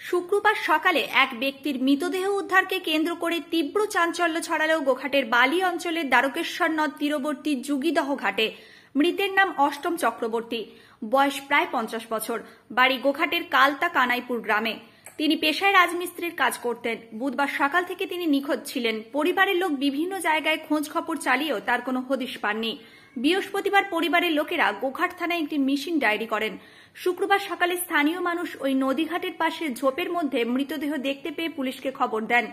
শুক্রবার সকালে এক ব্যক্তির মৃতদেহ উদ্ধারকে কেন্দ্র করে তীব্র চাঞ্চল্য ছড়ালো গোঘাটের বালি অঞ্চলের দ্বারকেশ্বর নদ তীরবর্তী যুগীদহ ঘাটে। মৃতের নাম অষ্টম চক্রবর্তী, বয়স প্রায় 50 বছর, বাড়ি গোঘাটের কালতা কানাইপুর গ্রামে। তিনি পেশায় রাজমিস্ত্রির কাজ করতেন। বুধবার সকাল থেকে তিনি নিখোঁজ ছিলেন। পরিবারের লোক বিভিন্ন জায়গায় খোঁজ খবর চালিয়েও তার কোনো হদিশ পাননি। বৃহস্পতিবার পরিবারের লোকেরা গোঘাট থানায় একটি মিসিং ডায়েরি করেন। শুক্রবার সকালে স্থানীয় মানুষ ওই নদীঘাটের পাশে ঝোপের মধ্যে মৃতদেহ দেখতে পেয়ে পুলিশকে খবর দেন।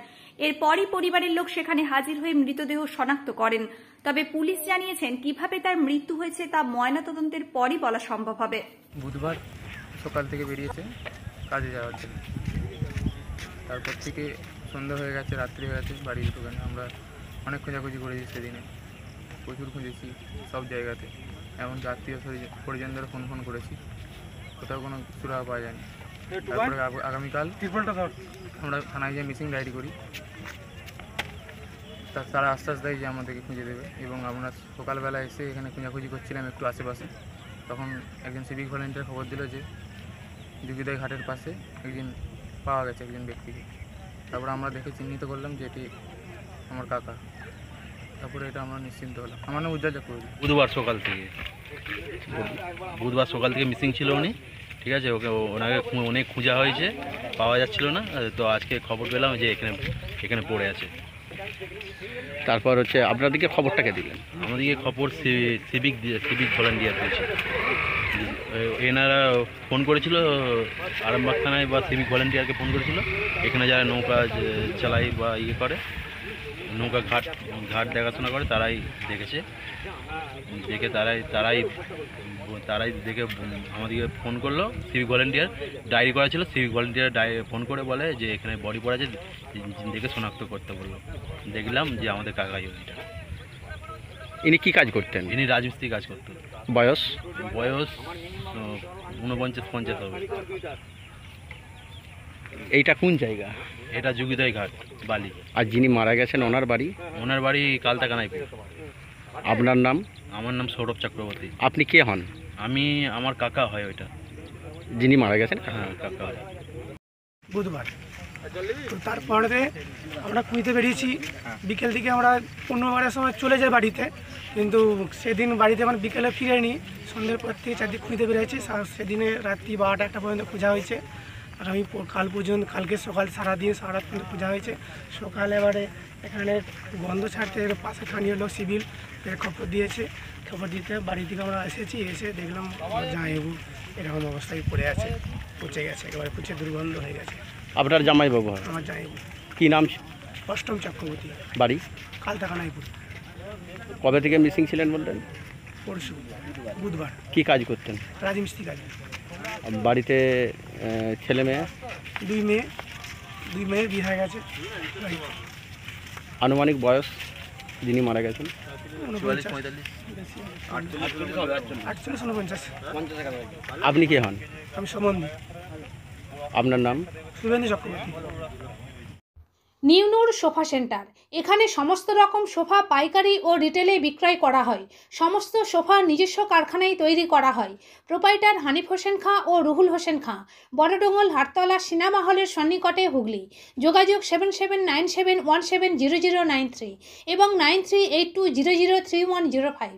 এরপরই পরিবারের লোক সেখানে হাজির হয়ে মৃতদেহ শনাক্ত করেন। তবে পুলিশ জানিয়েছেন কিভাবে তার মৃত্যু হয়েছে তা ময়নাতদন্তের পরই বলা সম্ভব হবে। বুধবার সকাল থেকে বেরিয়েছে কাজে যাওয়ার জন্য, তারপর থেকে সন্ধ্যা হয়ে গেছে, রাত্রি হয়ে গেছে, বাড়ি ঢুকে না। আমরা অনেক খোঁজাখুঁজি করেছি, সেদিনে প্রচুর খুঁজেছি সব জায়গাতে, এমনকি আত্মীয় পরিজনদেরও ফোন করেছি, কোথাও কোনো সুরাহা পাওয়া যায়নি। তারপরে আগামীকাল আমরা থানায় গিয়ে মিসিং ডায়েরি করি। তারা আশ্বাস দেয় যে আমাদেরকে খুঁজে দেবে, এবং আমরা সকালবেলা এসে এখানে খোঁজাখুঁজি করছিলাম একটু আশেপাশে, তখন একজন সিভিক ভলেন্টিয়ার খবর দিল যে যুগীদহ ঘাটের পাশে একজন পাওয়া গেছে, একজন ব্যক্তিকে। তারপরে আমরা দেখে চিহ্নিত করলাম যে এটি আমার কাকা। তারপরে এটা আমরা নিশ্চিন্ত হলাম। আমার নাম উজ্জ্বল চক্রবর্তী। বুধবার সকাল থেকে মিসিং ছিল উনি, ঠিক আছে। ওনাকে অনেক খোঁজা হয়েছে, পাওয়া যাচ্ছিল না। তো আজকে খবর পেলাম যে এখানে পড়ে আছে। তারপর আপনাদেরকে খবরটাকে দিলেন? আমাদেরকে খবর সিভিক ভলান্টিয়ার দিয়েছে। এনারা ফোন করেছিল আরামবাগ থানায়, বা সিভিক ভলান্টিয়ারকে ফোন করেছিল। এখানে যারা নৌকা চালায় বা করে, নৌকা ঘাট দেখাশোনা করে, তারাই দেখেছে। দেখে তারাই দেখে আমাদেরকে ফোন করলো। সিভিক ভলান্টিয়ার ডায়েরি করা ছিল, সিভিক ভলান্টিয়ার ফোন করে বলে যে এখানে বডি পড়ে আছে, দেখে শনাক্ত করতে বললো। দেখলাম যে আমাদের কাকাই ওইটা। ইনি কি কাজ করতেন? ইনি রাজমিস্ত্রি কাজ করতেন। বয়স 49-50 হবে। এইটা কোন জায়গা? এটা যুগীদহ ঘাট, বালি। আর যিনি মারা গেছেন ওনার বাড়ি? ওনার বাড়ি কালতা কানাইপুর। আপনার নাম? আমার নাম সৌরভ চক্রবর্তী। আপনি কে হন? আমার কাকা হয় ওইটা, যিনি মারা গেছেন। হ্যাঁ, কাকা হয়। বুধবার তো তারপরে আমরা খুঁজতে বেরিয়েছি। বিকেল দিকে আমরা 15-12টার সময় চলে যাই বাড়িতে, কিন্তু সেদিন বাড়িতে মানে বিকেলে ফিরেনি। সন্ধ্যের পর থেকে চারদিকে খুঁজতে বেরিয়েছি। সেদিনে রাত্রি 12টা-1টা পর্যন্ত খোঁজা হয়েছে। কালকে সকাল সারাদিন সারা রাত পর্যন্ত খোঁজা হয়েছে। সকালে এবারে এখানে গন্ধ ছাড়তে পাশে স্থানীয় লোক সিভিল খবর দিয়েছে। খবর দিতে বাড়ি থেকে আমরা এসেছি, এসে দেখলাম জামাইবাবু এরকম অবস্থায় পড়ে আছে, পচে গেছে, একেবারে পচে দুর্গন্ধ হয়ে গেছে। আপনার জামাইবাবু? আমার জামাইবাবু। কি নাম? অষ্টম চক্রবর্তী। বাড়ি? কালতা কানাইপুর। কবে থেকে মিসিং ছিলেন বললেন? পরশু বুধবার। কি কাজ করতেন? রাজমিস্ত্রি কাজ। বাড়িতে ছেলে মেয়ে? দুই মেয়ে বিয়ে হয়ে গেছে। আনুমানিক বয়স যিনি মারা গেছেন? 48-49। আপনি কে হন? আমি সম্বন্ধী। আপনার নাম? শুভেন্দু চক্রবর্তী। নিউ নূর সোফা সেন্টার, এখানে সমস্ত রকম সোফা পাইকারি ও রিটেলে বিক্রয় করা হয়। সমস্ত সোফা নিজস্ব কারখানায় তৈরি করা হয়। প্রোপাইটার হানিফ হোসেন খাঁ ও রুহুল হোসেন খাঁ, বড়ডোঙ্গল হাটতলা সিনেমা হলের সন্নিকটে, হুগলি। যোগাযোগ 7797170093 এবং 9382003105।